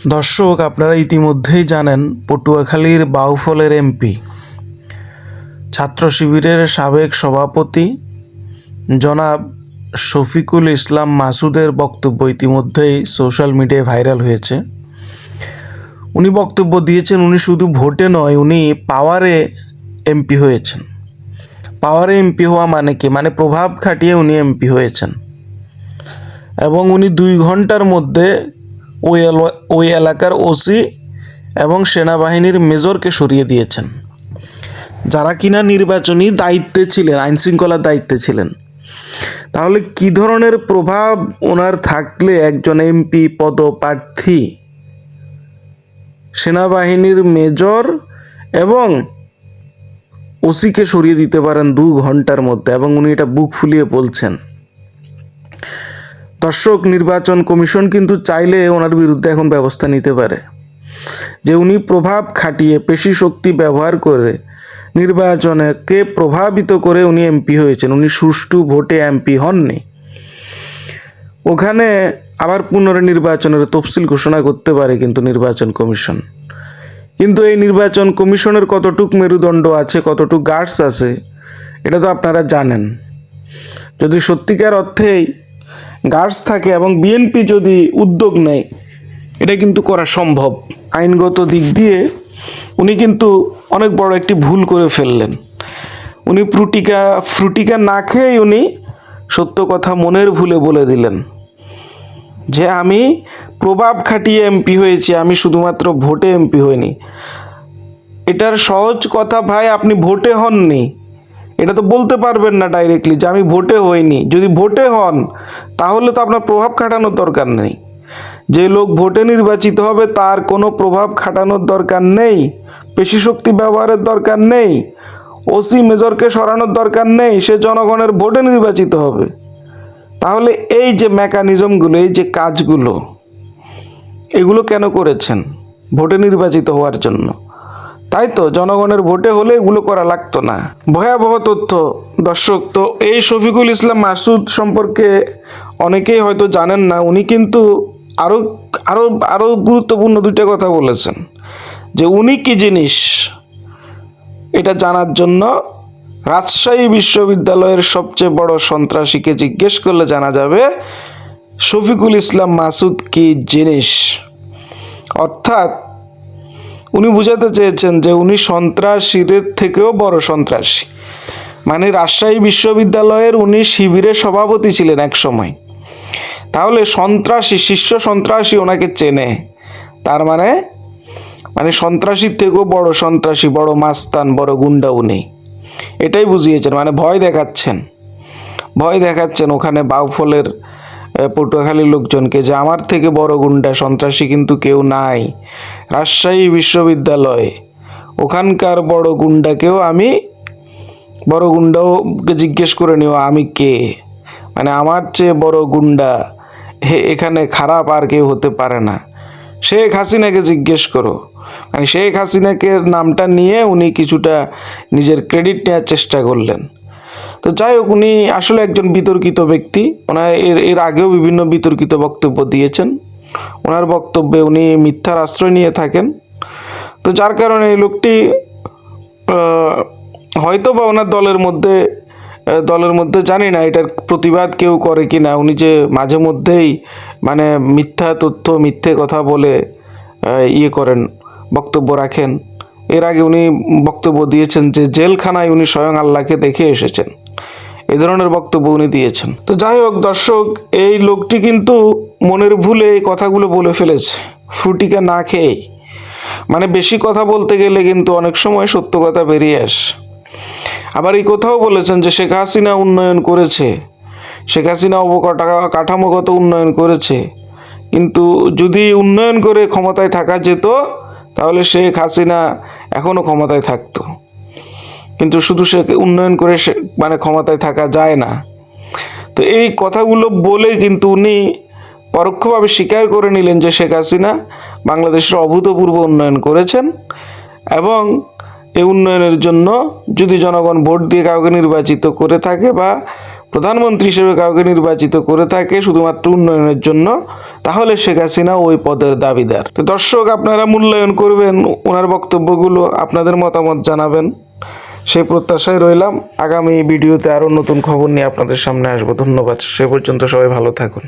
দর্শক, আপনারা ইতিমধ্যেই জানেন পটুয়াখালীর বাউফলের এমপি ছাত্র শিবিরের সাবেক সভাপতি জনাব শফিকুল ইসলাম মাসুদের বক্তব্য ইতিমধ্যেই সোশ্যাল মিডিয়ায় ভাইরাল হয়েছে। উনি বক্তব্য দিয়েছেন উনি শুধু ভোটে নয়, উনি পাওয়ারে এমপি হয়েছেন। পাওয়ারে এমপি হওয়া মানে কি? মানে প্রভাব খাটিয়ে উনি এমপি হয়েছেন এবং উনি 2 ঘন্টার মধ্যে ওই এলাকার ওসি এবং সেনাবাহিনীর মেজরকে সরিয়ে দিয়েছেন, যারা কিনা নির্বাচনী দায়িত্বে ছিলেন, আইনশৃঙ্খলার দায়িত্বে ছিলেন। তাহলে কি ধরনের প্রভাব ওনার থাকলে একজন এমপি পদপ্রার্থী সেনাবাহিনীর মেজর এবং ওসিকে সরিয়ে দিতে পারেন 2 ঘন্টার মধ্যে, এবং উনি এটা বুক ফুলিয়ে বলছেন। দর্শক, নির্বাচন কমিশন কিন্তু চাইলে ওনার বিরুদ্ধে এখন ব্যবস্থা নিতে পারে যে উনি প্রভাব খাটিয়ে পেশি শক্তি ব্যবহার করে নির্বাচনকে প্রভাবিত করে উনি এমপি হয়েছেন, উনি সুষ্ঠু ভোটে এমপি হননি। ওখানে আবার পুনর্নির্বাচনের তফসিল ঘোষণা করতে পারে কিন্তু নির্বাচন কমিশন। কিন্তু এই নির্বাচন কমিশনের কতটুক মেরুদণ্ড আছে, কতটুক গার্ডস আছে, এটা তো আপনারা জানেন। যদি সত্যিকার অর্থেই গার্ডস থাকে এবং বিএনপি যদি উদ্যোগ নেয়, এটা কিন্তু করা সম্ভব। আইনগত দিক দিয়ে উনি কিন্তু অনেক বড় একটি ভুল করে ফেললেন। উনি ফ্রুটিকা না খেয়েই উনি সত্য কথা মনের ভুলে বলে দিলেন যে আমি প্রভাব খাটিয়ে এমপি হয়েছি, আমি শুধুমাত্র ভোটে এমপি হইনি। এটার সহজ কথা ভাই, আপনি ভোটে হননি, এটা তো বলতে পারবেন না ডাইরেক্টলি যে আমি ভোটে হইনি। যদি ভোটে হন তাহলে তো আপনার প্রভাব খাটানোর দরকার নেই। যে লোক ভোটে নির্বাচিত হবে তার কোনো প্রভাব খাটানোর দরকার নেই, পেশি শক্তি ব্যবহারের দরকার নেই, ওসি মেজরকে সরানোর দরকার নেই, সে জনগণের ভোটে নির্বাচিত হবে। তাহলে এই যে মেকানিজমগুলো, এই যে কাজগুলো, এগুলো কেন করেছেন? ভোটে নির্বাচিত হওয়ার জন্য, তাই তো? জনগণের ভোটে হলে এগুলো করা লাগতো না। ভয়াবহ তথ্য দর্শক। তো এই শফিকুল ইসলাম মাসুদ সম্পর্কে অনেকেই হয়তো জানেন না। উনি কিন্তু আরও আরও আরও গুরুত্বপূর্ণ 2টা কথা বলেছেন যে উনি কি জিনিস, এটা জানার জন্য রাজশাহী বিশ্ববিদ্যালয়ের সবচেয়ে বড় সন্ত্রাসীকে জিজ্ঞেস করলে জানা যাবে শফিকুল ইসলাম মাসুদ কি জিনিস। অর্থাৎ উনি বুঝাতে চেয়েছেন যে উনি সন্ত্রাসীদের থেকেও বড় সন্ত্রাসী। মানে রাজশাহী বিশ্ববিদ্যালয়ের উনি শিবিরের সভাপতি ছিলেন এক সময়। তাহলে সন্ত্রাসী, শীর্ষ সন্ত্রাসী ওনাকে চেনে। তার মানে সন্ত্রাসীর থেকেও বড় সন্ত্রাসী, বড় মাস্তান, বড় গুন্ডা উনি। এটাই বুঝিয়েছেন, মানে ভয় দেখাচ্ছেন ওখানে বাউফলের পটুয়াখালীর লোকজনকে যে আমার থেকে বড় গুন্ডা সন্ত্রাসী কিন্তু কেউ নাই। রাজশাহী বিশ্ববিদ্যালয়, ওখানকার বড় গুন্ডাকে জিজ্ঞেস করে নিও আমি কে। মানে আমার চেয়ে বড় গুন্ডা এখানে খারাপ আর কেউ হতে পারে না। শেখ হাসিনাকে জিজ্ঞেস করো। মানে শেখ হাসিনাকে নামটা নিয়ে উনি কিছুটা নিজের ক্রেডিট নেওয়ার চেষ্টা করলেন। তো যাই হোক, উনি আসলে একজন বিতর্কিত ব্যক্তি। ওনার এর আগেও বিভিন্ন বিতর্কিত বক্তব্য দিয়েছেন। ওনার বক্তব্যে উনি মিথ্যার আশ্রয় নিয়ে থাকেন। তো যার কারণে এই লোকটি হয়তো বা ওনার দলের মধ্যে জানি না এটার প্রতিবাদ কেউ করে কি না। উনি যে মাঝে মধ্যেই মিথ্যা তথ্য, মিথ্যে কথা বলে করেন, বক্তব্য রাখেন। এর আগে উনি বক্তব্য দিয়েছেন যে জেলখানায় উনি স্বয়ং আল্লাহকে দেখে এসেছেন, এই ধরনের বক্তব্য উনি দিয়েছেন। তো যাই হোক দর্শক, এই লোকটি কিন্তু মনের ভুলে এই কথাগুলো বলে ফেলেছে, ফ্রুটিকা না খেয়েই। বেশি কথা বলতে গেলে কিন্তু অনেক সময় সত্য কথা বেরিয়ে আসে। আবার এই কথাও বলেছেন যে শেখ হাসিনা উন্নয়ন করেছে, শেখ হাসিনা অবকাঠামোগত উন্নয়ন করেছে, কিন্তু যদি উন্নয়ন করে ক্ষমতায় থাকা যেত তাহলে শেখ হাসিনা এখনও ক্ষমতায় থাকতো। কিন্তু শুধু সে উন্নয়ন করে ক্ষমতায় থাকা যায় না। তো এই কথাগুলো বলে কিন্তু উনি পরোক্ষভাবে স্বীকার করে নিলেন যে শেখ হাসিনা বাংলাদেশের অভূতপূর্ব উন্নয়ন করেছেন, এবং এই উন্নয়নের জন্য যদি জনগণ ভোট দিয়ে কাউকে নির্বাচিত করে থাকে বা প্রধানমন্ত্রী হিসেবে কাউকে নির্বাচিত করে থাকে শুধুমাত্র উন্নয়নের জন্য, তাহলে শেখ হাসিনা ওই পদের দাবিদার। তো দর্শক, আপনারা মূল্যায়ন করবেন ওনার বক্তব্যগুলো, আপনাদের মতামত জানাবেন, সেই প্রত্যাশায় রইলাম। আগামী ভিডিওতে আরও নতুন খবর নিয়ে আপনাদের সামনে আসবো। ধন্যবাদ। সে পর্যন্ত সবাই ভালো থাকুন।